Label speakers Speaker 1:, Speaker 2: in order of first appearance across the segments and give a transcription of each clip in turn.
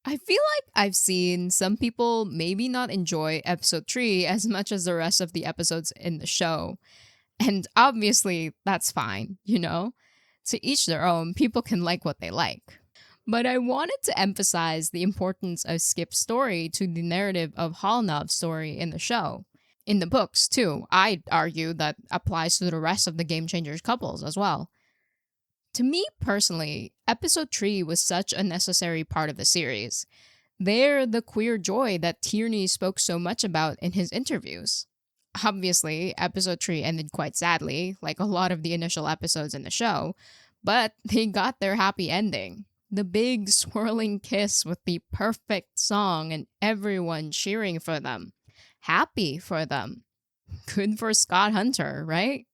Speaker 1: I feel like I've seen some people maybe not enjoy episode 3 as much as the rest of the episodes in the show. And obviously, that's fine, you know? To each their own, people can like what they like. But I wanted to emphasize the importance of Skip's story to the narrative of Hollanov's story in the show. In the books, too, I'd argue that applies to the rest of the Game Changers couples as well. To me personally, episode 3 was such a necessary part of the series. They're the queer joy that Tierney spoke so much about in his interviews. Obviously, episode 3 ended quite sadly, like a lot of the initial episodes in the show, but they got their happy ending. The big swirling kiss with the perfect song and everyone cheering for them. Happy for them. Good for Scott Hunter, right?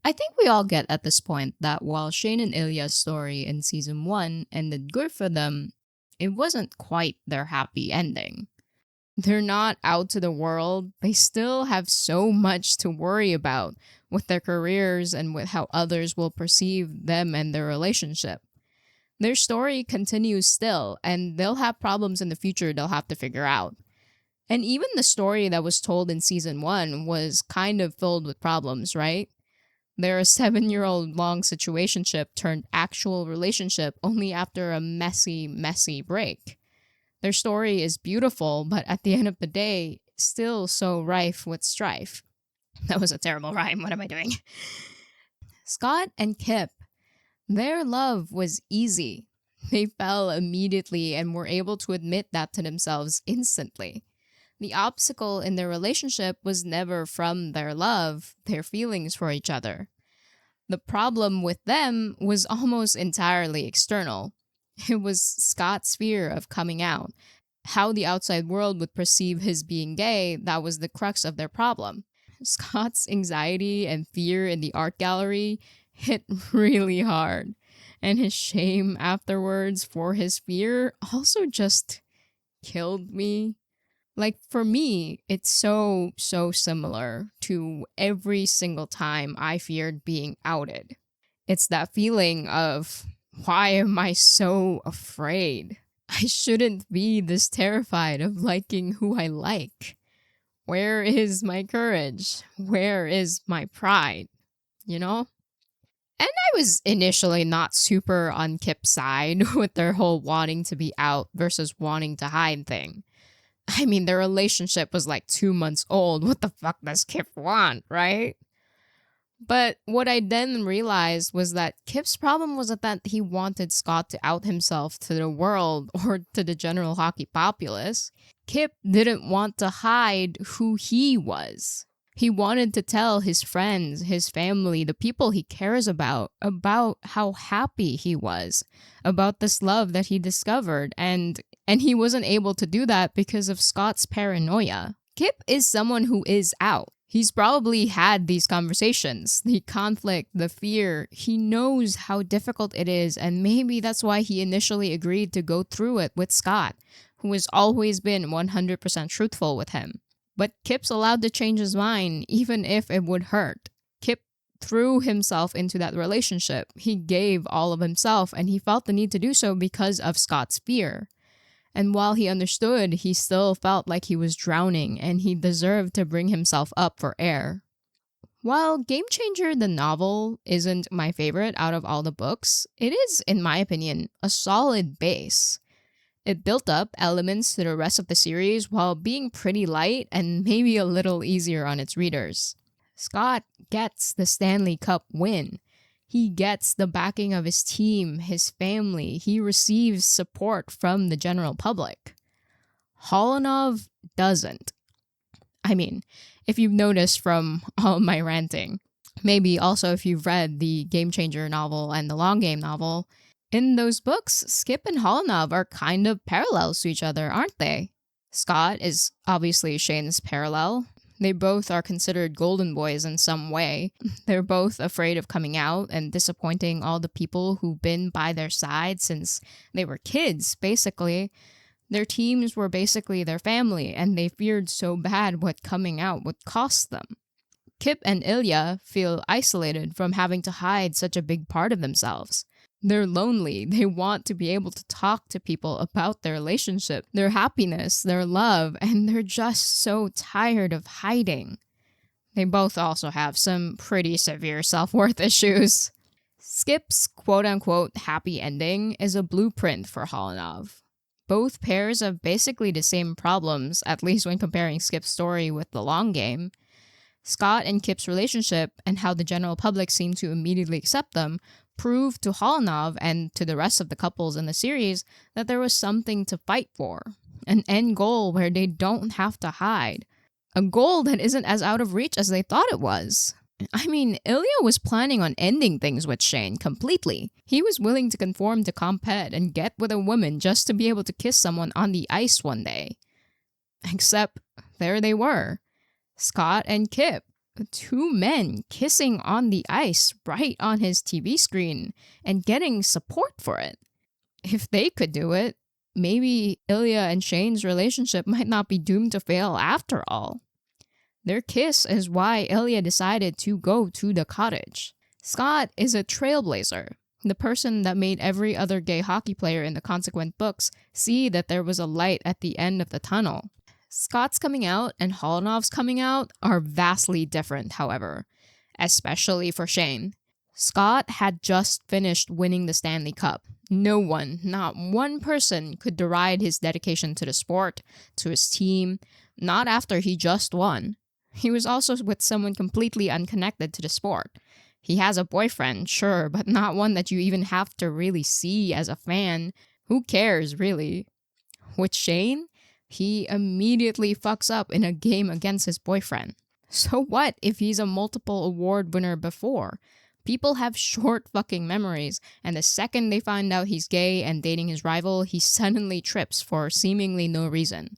Speaker 1: I think we all get at this point that while Shane and Ilya's story in season 1 ended good for them, it wasn't quite their happy ending. They're not out to the world, they still have so much to worry about with their careers and with how others will perceive them and their relationship. Their story continues still, and they'll have problems in the future they'll have to figure out. And even the story that was told in season 1 was kind of filled with problems, right? Their 7-year-old long situationship turned actual relationship only after a messy break. Their story is beautiful, but at the end of the day, still so rife with strife. That was a terrible rhyme. What am I doing? Scott and Kip. Their love was easy. They fell immediately and were able to admit that to themselves instantly. The obstacle in their relationship was never from their love, their feelings for each other. The problem with them was almost entirely external. It was Scott's fear of coming out. How the outside world would perceive his being gay, that was the crux of their problem. Scott's anxiety and fear in the art gallery hit really hard. And his shame afterwards for his fear also just killed me. Like, for me, it's so similar to every single time I feared being outed. It's that feeling of, why am I so afraid? I shouldn't be this terrified of liking who I like. Where is my courage? Where is my pride? You know? And I was initially not super on Kip's side with their whole wanting to be out versus wanting to hide thing. I mean, their relationship was like 2 months old. What the fuck does Kip want, right? But what I then realized was that Kip's problem wasn't that he wanted Scott to out himself to the world or to the general hockey populace. Kip didn't want to hide who he was. He wanted to tell his friends, his family, the people he cares about how happy he was, about this love that he discovered, and he wasn't able to do that because of Scott's paranoia. Kip is someone who is out. He's probably had these conversations, the conflict, the fear. He knows how difficult it is, and maybe that's why he initially agreed to go through it with Scott, who has always been 100% truthful with him. But Kip's allowed to change his mind, even if it would hurt. Kip threw himself into that relationship. He gave all of himself, and he felt the need to do so because of Scott's fear. And while he understood, he still felt like he was drowning, and he deserved to bring himself up for air. While Game Changer the novel isn't my favorite out of all the books, it is, in my opinion, a solid base. It built up elements to the rest of the series while being pretty light and maybe a little easier on its readers. Scott gets the Stanley Cup win. He gets the backing of his team, his family. He receives support from the general public. Hollanov doesn't. I mean, if you've noticed from all my ranting, maybe also if you've read the Game Changer novel and the Long Game novel, in those books, Skip and Hollanov are kind of parallels to each other, aren't they? Scott is obviously Shane's parallel. They both are considered golden boys in some way. They're both afraid of coming out and disappointing all the people who've been by their side since they were kids, basically. Their teams were basically their family, and they feared so bad what coming out would cost them. Kip and Ilya feel isolated from having to hide such a big part of themselves. They're lonely. They want to be able to talk to people about their relationship, their happiness, their love, and they're just so tired of hiding. They both also have some pretty severe self-worth issues. Skip's quote-unquote happy ending is a blueprint for Hollanov. Both pairs have basically the same problems, at least when comparing Skip's story with the long game. Scott and Kip's relationship and how the general public seem to immediately accept them prove to Hollanov and to the rest of the couples in the series that there was something to fight for. An end goal where they don't have to hide. A goal that isn't as out of reach as they thought it was. I mean, Ilya was planning on ending things with Shane completely. He was willing to conform to compet and get with a woman just to be able to kiss someone on the ice one day. Except, there they were. Scott and Kip. Two men kissing on the ice right on his TV screen and getting support for it. If they could do it, maybe Ilya and Shane's relationship might not be doomed to fail after all. Their kiss is why Ilya decided to go to the cottage. Scott is a trailblazer, the person that made every other gay hockey player in the Consequent books see that there was a light at the end of the tunnel. Scott's coming out and Hollanov's coming out are vastly different, however, especially for Shane. Scott had just finished winning the Stanley Cup. No one, not one person, could deride his dedication to the sport, to his team, not after he just won. He was also with someone completely unconnected to the sport. He has a boyfriend, sure, but not one that you even have to really see as a fan. Who cares, really? With Shane, he immediately fucks up in a game against his boyfriend. So what if he's a multiple award winner before? People have short fucking memories, and the second they find out he's gay and dating his rival, he suddenly trips for seemingly no reason.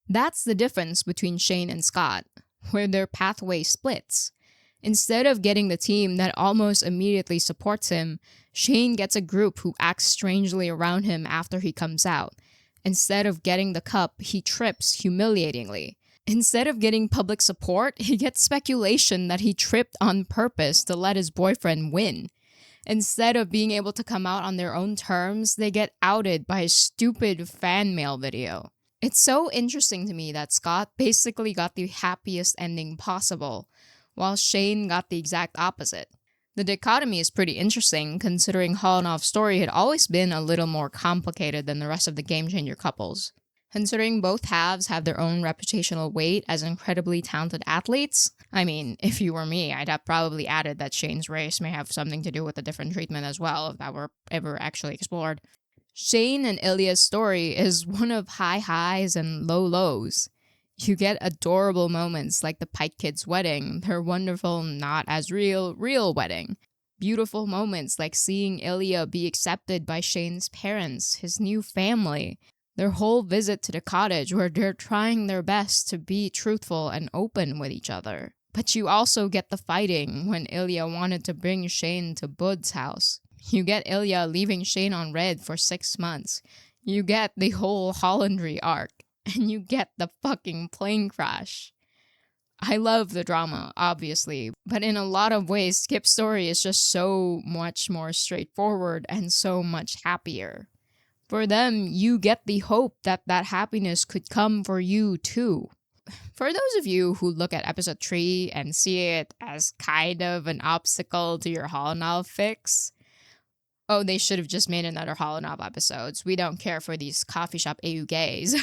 Speaker 1: That's the difference between Shane and Scott, where their pathway splits. Instead of getting the team that almost immediately supports him, Shane gets a group who acts strangely around him after he comes out. Instead of getting the cup, he trips humiliatingly. Instead of getting public support, he gets speculation that he tripped on purpose to let his boyfriend win. Instead of being able to come out on their own terms, they get outed by a stupid fan mail video. It's so interesting to me that Scott basically got the happiest ending possible, while Shane got the exact opposite. The dichotomy is pretty interesting, considering Hollanov's story had always been a little more complicated than the rest of the Game Changer couples. Considering both halves have their own reputational weight as incredibly talented athletes, I mean, if you were me, I'd have probably added that Shane's race may have something to do with a different treatment as well, if that were ever actually explored. Shane and Ilya's story is one of high highs and low lows. You get adorable moments like the Pike Kids' wedding, their wonderful, not as real wedding. Beautiful moments like seeing Ilya be accepted by Shane's parents, his new family. Their whole visit to the cottage where they're trying their best to be truthful and open with each other. But you also get the fighting when Ilya wanted to bring Shane to Bud's house. You get Ilya leaving Shane on red for 6 months. You get the whole Hollander arc. And you get the fucking plane crash. I love the drama, obviously, but in a lot of ways, Skip's story is just so much more straightforward and so much happier. For them, you get the hope that that happiness could come for you too. For those of you who look at episode 3 and see it as kind of an obstacle to your Hollanov fix, oh, they should have just made another Hollanov episodes. We don't care for these coffee shop AU gays.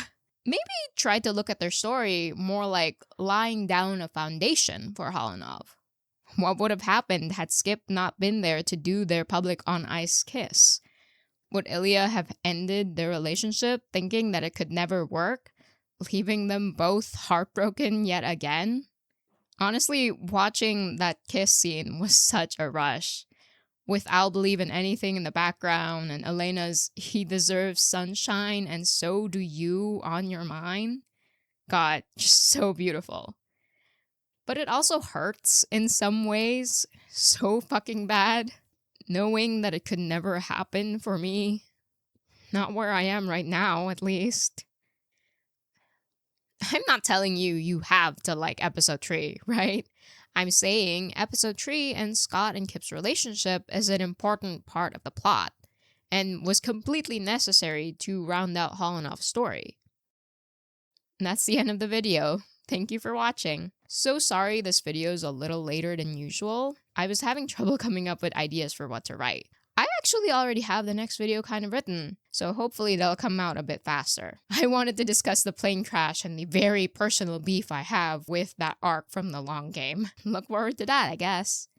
Speaker 1: Maybe try to look at their story more like laying down a foundation for Hollanov. What would have happened had Skip not been there to do their public on-ice kiss? Would Ilya have ended their relationship thinking that it could never work, leaving them both heartbroken yet again? Honestly, watching that kiss scene was such a rush. With I'll believe in anything in the background and Elena's he deserves sunshine and so do you on your mind. God, just so beautiful. But it also hurts in some ways so fucking bad, knowing that it could never happen for me. Not where I am right now, at least. I'm not telling you have to like episode 3, right? I'm saying episode 3 and Scott and Kip's relationship is an important part of the plot and was completely necessary to round out Hollanov's story. And that's the end of the video. Thank you for watching. So sorry this video is a little later than usual. I was having trouble coming up with ideas for what to write. I actually already have the next video kind of written, so hopefully they'll come out a bit faster. I wanted to discuss the plane crash and the very personal beef I have with that arc from the long game. Look forward to that, I guess.